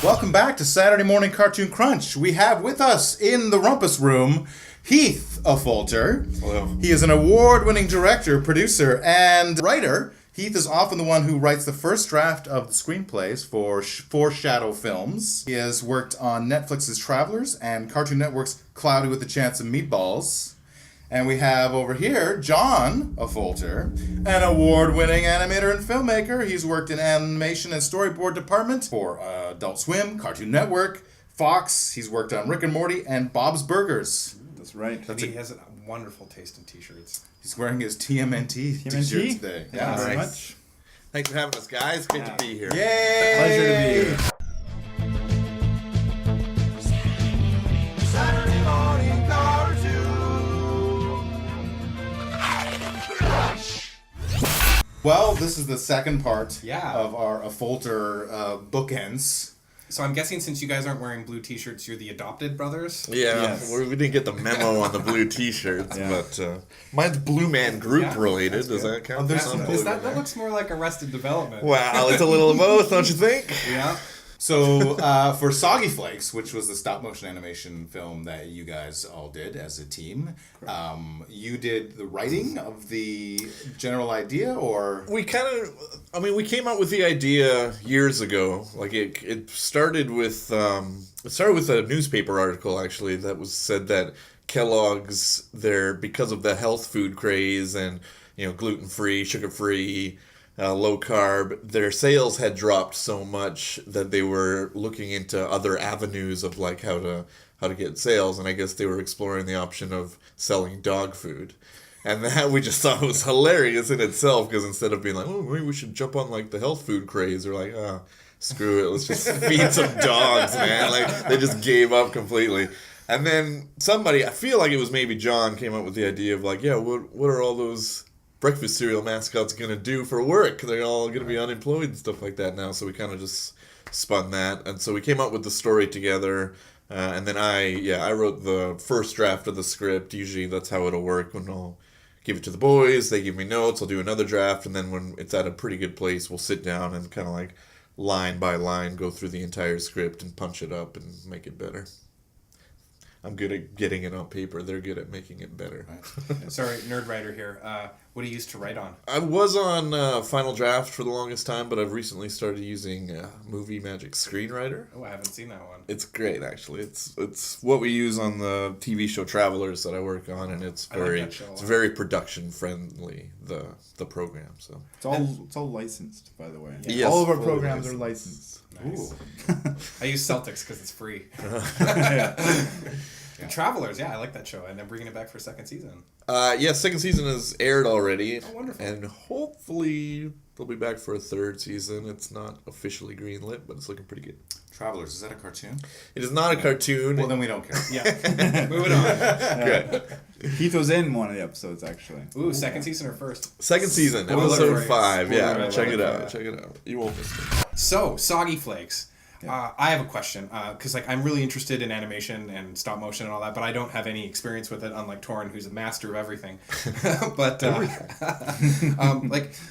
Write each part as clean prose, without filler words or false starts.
Welcome back to Saturday Morning Cartoon Crunch. We have with us in the rumpus room Heath Affolter. Hello. He is an award-winning director, producer, and writer. Heath is often the one who writes the first draft of the screenplays for Foreshadow films. He has worked on Netflix's Travelers and Cartoon Network's Cloudy with a Chance of Meatballs. And we have over here John Affolter, an award-winning animator and filmmaker. He's worked in animation and storyboard department for Adult Swim, Cartoon Network, Fox. He's worked on Rick and Morty and Bob's Burgers. That's right. He has a wonderful taste in t-shirts. He's wearing his TMNT t-shirt today. Yeah, very Nice. much. Thanks for having us, guys. Great to be here. Yay! Pleasure to be here. Saturday morning cartoon. Well, this is the second part Yeah. of our Affolter bookends. So I'm guessing since you guys aren't wearing blue t-shirts, you're the adopted brothers? Yeah, Yes. we didn't get the memo on the blue t-shirts, Yeah. but mine's Blue Man Group Yeah, related. that's Does good. that count? Oh, there's for some something? Is that looks more like Arrested Development. Wow, it's a little of both, don't you think? Yeah. So, for Soggy Flakes, which was the stop-motion animation film that you guys all did as a team, you did the writing of the general idea, or... We we came up with the idea years ago. Like it started with a newspaper article actually that was said that Kellogg's, because of the health food craze and gluten-free, sugar-free, low carb, their sales had dropped so much that they were looking into other avenues of like how to get sales, and I guess they were exploring the option of selling dog food. And that we just thought was hilarious in itself, because instead of being like, oh, maybe we should jump on like the health food craze, they're like, screw it, let's just feed some dogs, man. Like they just gave up completely. And then somebody, I feel like it was maybe John, came up with the idea of like, yeah, what are all those breakfast cereal mascots gonna do for work? They're all gonna be unemployed and stuff like that now. So we kind of just spun that, and so we came up with the story together. And then I wrote the first draft of the script. Usually that's how it'll work. When I'll give it to the boys, they give me notes, I'll do another draft, and then when it's at a pretty good place, we'll sit down and kind of like line by line go through the entire script and punch it up and make it better. I'm good at getting it on paper. They're good at making it better. Sorry, nerd writer here. What do you used to write on? I was on Final Draft for the longest time, but I've recently started using Movie Magic Screenwriter. Oh, I haven't seen that one. It's great, actually. It's what we use on the TV show Travelers that I work on, and it's I like very that show a lot. very production friendly. The program, so It's all licensed, by the way. Yes, all of our fully programs are licensed. licensed. Nice. I use Celtics because it's free. And Travelers, yeah, I like that show, and they're bringing it back for a second season. Second season has aired already. Oh, wonderful. And hopefully they'll be back for a third season. It's not officially greenlit, but it's looking pretty good. Travelers, is that a cartoon? It is not a cartoon. Well, then we don't care. Yeah. Moving on. Good. Heath was in one of the episodes, actually. Ooh, second season or first? Second season, Spoiler episode alert. 5. Spoiler Yeah, alert. check it Yeah. out. Check it out. You won't miss it. So, Soggy Flakes. I have a question, because I'm really interested in animation and stop motion and all that, but I don't have any experience with it, unlike Torin, who's a master of everything. But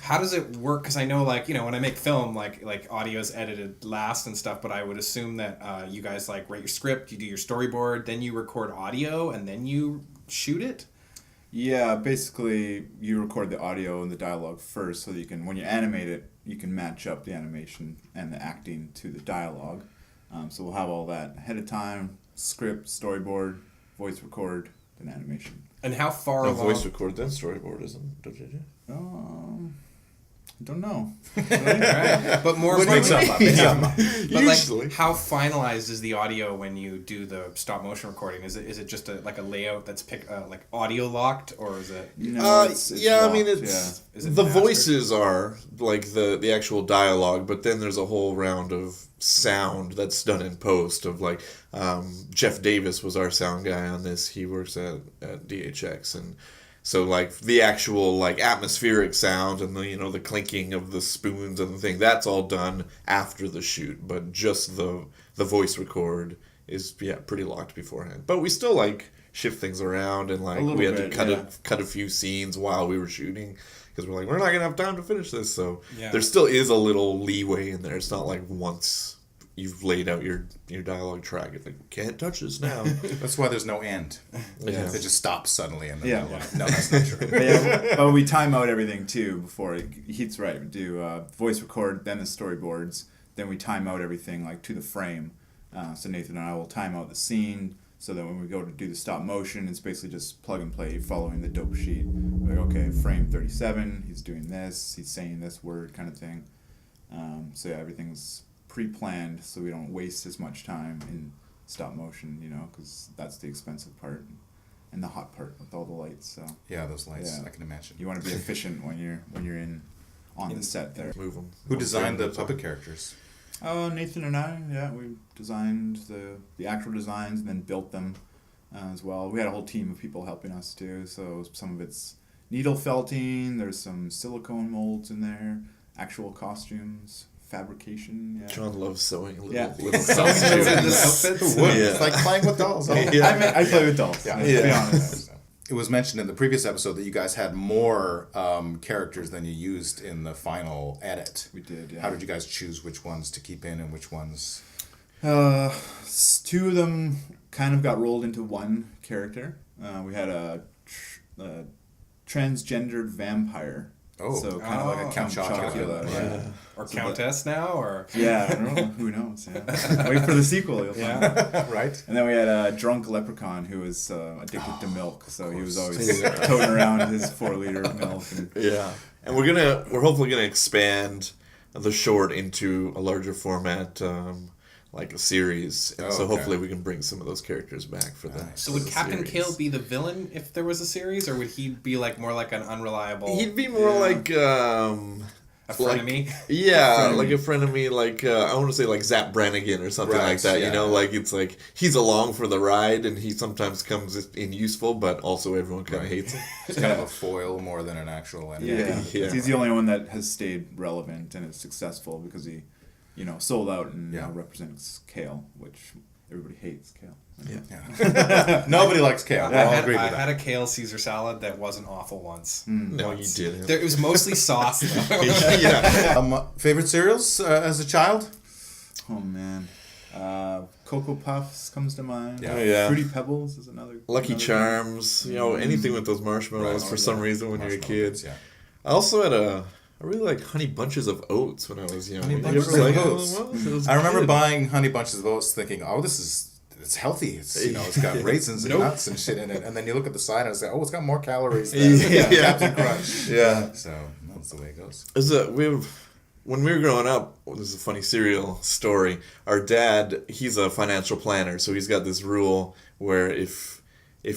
how does it work? Because I know, when I make film, like audio's edited last and stuff, but I would assume that you guys write your script, you do your storyboard, then you record audio, and then you shoot it. Yeah, basically you record the audio and the dialogue first, so that you can, when you animate it, you can match up the animation and the acting to the dialogue. So we'll have all that ahead of time: script, storyboard, voice record, then animation. And how far No, along? voice record, then storyboard, isn't it? I don't know. Right. But more What do you importantly, mean? but Usually. how finalized is the audio when you do the stop motion recording? Is it just a layout that's audio locked, or is it? No, it's yeah, I mean, locked, it's Is it the mastered? voices are like the actual dialogue, but then there's a whole round of sound that's done in post. Of Jeff Davis was our sound guy on this. He works at DHX, and so the actual atmospheric sound and the clinking of the spoons and the thing, that's all done after the shoot, but just the voice record is pretty locked beforehand. But we still shift things around, and we had to cut a few scenes while we were shooting, because we're we're not gonna have time to finish this. So Yeah. there still is a little leeway in there. It's not once you've laid out your dialogue track. It's like, can't touch this now. That's why there's no end. Yeah. It just stops suddenly in the Yeah. middle. No, that's not true. But we time out everything too before. Heath's right. We do voice record, then the storyboards, then we time out everything like to the frame. So Nathan and I will time out the scene so that when we go to do the stop motion, it's basically just plug and play following the dope sheet. Like, okay, frame 37, he's doing this, he's saying this word kind of thing. So yeah, everything's pre-planned so we don't waste as much time in stop motion, because that's the expensive part and the hot part with all the lights. So Yeah, those lights, Yeah. I can imagine. you want to be efficient when you're on the set there. Move 'em. Who designed the puppet characters? Nathan and I, we designed the actual designs and then built them as well. We had a whole team of people helping us too. So some of it's needle felting. There's some silicone molds in there. Actual costumes, fabrication. Yeah. John loves sewing little Sewing those into costumes. outfits. Who would? Yeah. It's like playing with dolls. huh? Yeah. I play with dolls. Yeah. To be Yeah. honest. It was mentioned in the previous episode that you guys had more characters than you used in the final edit. We did. Yeah. How did you guys choose which ones to keep in and which ones? Two of them kind of got rolled into one character. We had a transgendered vampire. Oh. So kind of like a Count Chocula. Yeah. Or Countess now, or Yeah, I don't know. Who knows? Yeah. Wait for the sequel. You'll find out. Right? And then we had a drunk leprechaun who was addicted to milk, so he was always toting around his 4-liter of milk. And, Yeah, and we're hopefully gonna expand the short into a larger format, like a series, and so okay. hopefully we can bring some of those characters back for the. so would the Captain series. Kale be the villain if there was a series, or would he be like more like an unreliable? He'd be more like a frenemy. Yeah, like a friend of me, like I want to say like Zap Brannigan or something Right, like that. yeah. You know, like it's like he's along for the ride, and he sometimes comes in useful, but also everyone kind of hates him. It's kind of a foil more than an actual enemy. yeah. He's the only one that has stayed relevant and is successful because he, sold out and Yeah. represents Kale, which everybody hates Kale. Yeah. Nobody likes kale. We all agree with I that. had a kale Caesar salad that wasn't awful once. No, Once. you didn't. It was mostly sauce though. Yeah. Favorite cereals as a child? Oh man, Cocoa Puffs comes to mind. Yeah. Oh, yeah. Fruity Pebbles is another. Lucky another Charms, anything with those marshmallows Right. for some reason when you're a kid. Yeah. I also had I really like Honey Bunches of Oats when I was young. Honey You Bunches ever like of those? Oats. It was I remember good. buying Honey Bunches of Oats thinking, oh, it's healthy. It's got raisins and nuts and shit in it. And then you look at the side and it's like, oh, it's got more calories than Yeah. Captain Crunch. Yeah. So that's the way it goes. When we were growing up, this is a funny cereal story. Our dad, he's a financial planner, so he's got this rule where if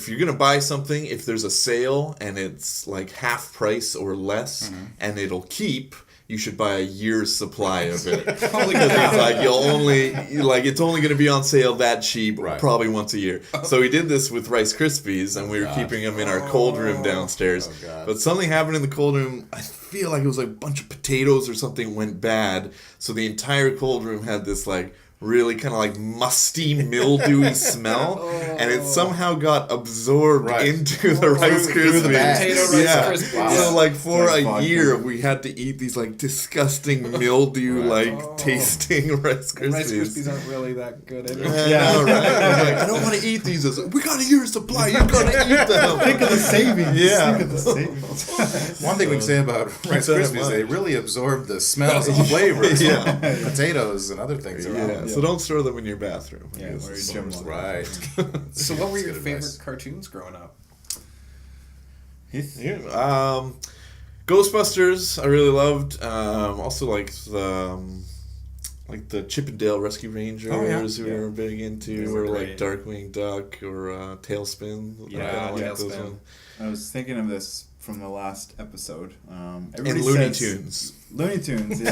you're gonna buy something, if there's a sale and it's like half price or less, and it'll keep, you should buy a year's supply of it. Holy Because crap. it's like it's only gonna be on sale that cheap, Right. probably once a year. So we did this with Rice Krispies, and we were keeping them in our cold room downstairs. Oh, God. But something happened in the cold room. I feel like it was like a bunch of potatoes or something went bad. So the entire cold room had this like really kind of like musty, mildewy smell, and it somehow got absorbed Right. into the Rice Through the Krispies. bag. Potato Rice Yeah. Krispies. Wow. So like for Like a vodka. year, we had to eat these like disgusting mildew like tasting Rice Krispies. Rice Krispies aren't really that good anyway. Yeah, I know, right? I was like, I don't want to eat these. I was like, we got a year's supply. You gotta eat them. Think of the savings. Yeah. Think of the savings. One thing we can say about Rice that in Krispies, mind. they really absorb the smells and flavors Yeah. of potatoes and other things around. Yeah, so don't store them in your bathroom. I Yeah, guess or is your gym the- locker. Right. So what were your That's good favorite advice. cartoons growing up? Heath? Yeah. Ghostbusters, I really loved. Also, like the Chip and Dale Rescue Rangers, Oh, yeah. we were big into, Those or are like great. Darkwing Duck or Tailspin. I Yeah, kinda like those Tailspin. ones. I was thinking of this from the last episode. And Everybody Looney says- Tunes. Looney Tunes, yeah.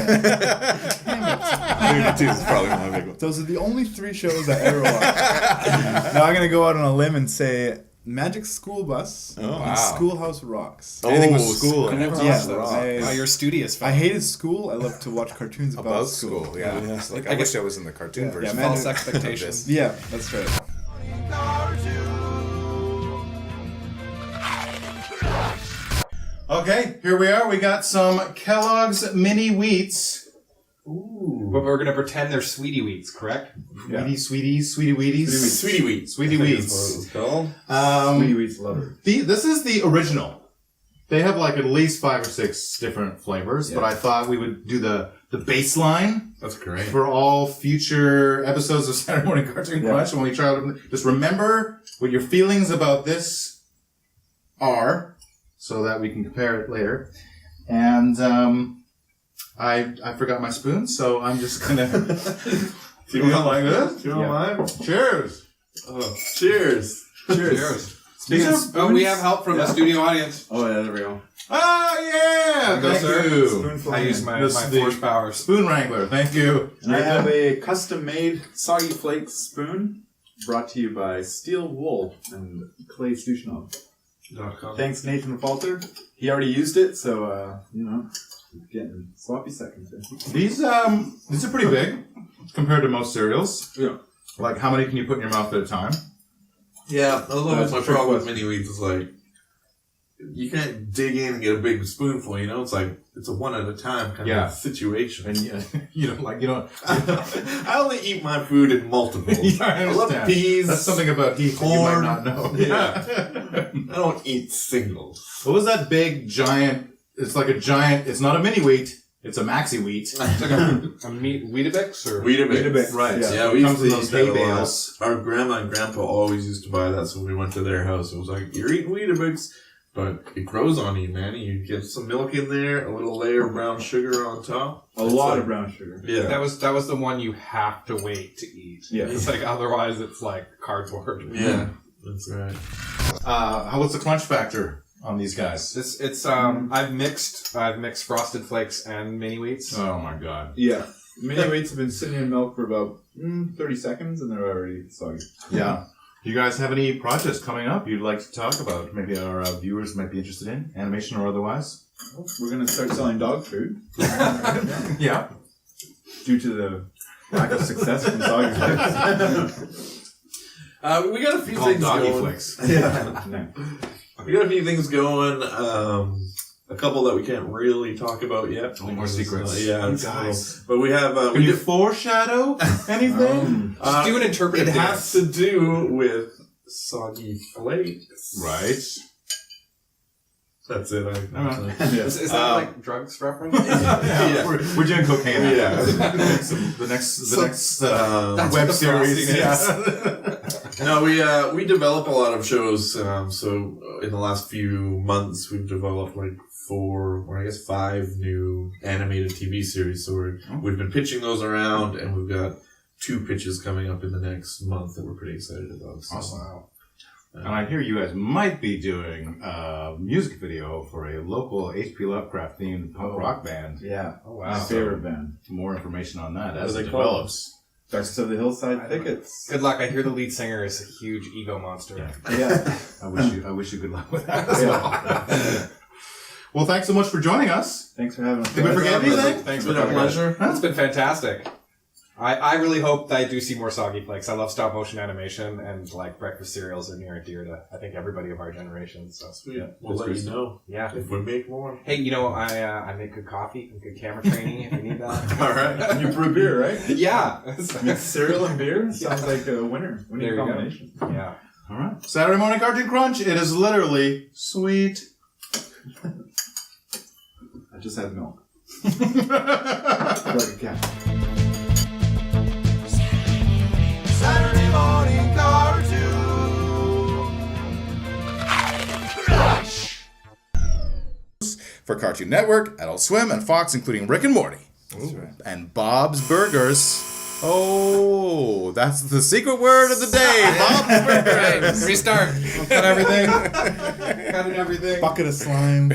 Looney Tunes is probably my big one. Those are the only 3 shows I ever watched. Now I'm gonna go out on a limb and say Magic School Bus Oh, and wow. Schoolhouse Rocks. Anything with Oh, school I in it. never Yeah, watched those. I- Oh, you're studious. I hated school. I love to watch cartoons about, About school, yeah. Yeah. It's like, I I guess- wish I was in the cartoon Yeah, version. yeah, false Magic- expectations. Yeah, that's right. Okay, here we are. We got some Kellogg's Mini Wheats. Ooh. But we're gonna pretend they're Sweetie Wheats, correct? Weedy Sweeties, Sweetie Wheaties. Sweetie Wheat. Sweetie I think Wheats. is what it was called. Sweetie Wheats love it. This is the original. They have like at least 5 or 6 different flavors, but I thought we would do the baseline That's great. for all future episodes of Saturday Morning Cartoon Crunch. And when we try out, just remember what your feelings about this are, so that we can compare it later. And I forgot my spoon, so I'm just gonna. Do you want like this? You don't mind? Cheers. Cheers. Cheers. Speaking of spoons, we have help from the studio audience. Oh, yeah, there we go. Oh yeah! Go, Thank sir. you. Spoonful I in. use my This is the- force powers. Spoon Wrangler. Thank you. And I have a custom-made Soggy Flakes spoon brought to you by Steel Wool and Clay Stushnow. Thanks, Nathan Affolter. He already used it, so, getting sloppy seconds there. These are pretty big compared to most cereals. Yeah. Like, how many can you put in your mouth at a time? Yeah, that's That's my a trick problem with question. mini wheats is like, you can't dig in and get a big spoonful, you know? It's like, it's a one at a time kind Yeah. of situation. And you don't. I only eat my food in multiples. Yeah, I love understand. peas. That's something about Heath that you might corn. not know. Yeah. I don't eat singles. What was that big giant? It's like a giant. It's not a mini wheat. It's a maxi wheat. It's like a meat Weetabix or Weetabix. Right. Yeah, It we comes used in to those eat that hay a lot. bales. Our grandma and grandpa always used to buy that, so when we went to their house, it was like, you're eating Weetabix, but it grows on you, man. You get some milk in there, a little layer of brown sugar on top. A lot of brown sugar. Yeah. that was the one you have to wait to eat. Yeah. It's like otherwise it's like cardboard. Yeah, that's right. What's the crunch factor on these guys? It's I've mixed Frosted Flakes and Mini Wheats. Oh my god. Yeah. Mini Wheats have been sitting in milk for about 30 seconds, and they're already soggy. Yeah. Do you guys have any projects coming up you'd like to talk about? Maybe our viewers might be interested in, animation or otherwise? We're going to start selling dog food Yeah. due to the lack of success from Soggy Flakes. We got a few Called things Doggy going. Flakes. Yeah. No. We got a few things going. A couple that we can't really talk about yet. No more because, secrets. Yeah, You it's guys. but we have. Can We you did, foreshadow anything? Just do an interpretive it dance. has to do with Soggy Flakes. Right. That's it. Yeah. Is that like drugs reference? Yeah. We're doing cocaine. Yeah. the next That's what web the series. frosting Yeah. No, we develop a lot of shows. So in the last few months, we've developed like 5 new animated TV series. So we've been pitching those around, and we've got 2 pitches coming up in the next month that we're pretty excited about. So. Awesome. And I hear you guys might be doing a music video for a local H.P. Lovecraft themed punk rock band. Yeah. Oh My wow. favorite band. More information on that What as are it they called? develops. Darkest of the Hillside Thickets. Good luck. I hear the lead singer is a huge ego monster. Yeah. I wish you good luck with that as well. Well, thanks so much for joining us. Thanks for having us. Did we forget anything? Thanks It's for been a coming. pleasure. It's been fantastic. I really hope that I do see more Soggy Flakes. I love stop motion animation, and like breakfast cereals are near and dear to I think everybody of our generation. So Sweet. yeah, We'll let you know yeah. if we make more. Hey, I make good coffee and good camera training if you need that. All right. You brew beer, right? Yeah. Mix cereal and beer? Sounds like a winner. Winning There you go. combination. Yeah. All right. Saturday Morning Cartoon Crunch. It is literally sweet. I just had milk. Like a cat. Saturday morning cartoon. For Cartoon Network, Adult Swim, and Fox, including Rick and Morty. And Bob's Burgers. Oh, that's the secret word of the day. Bob's Burgers. Restart. Cut everything. Cut everything. Bucket of slime.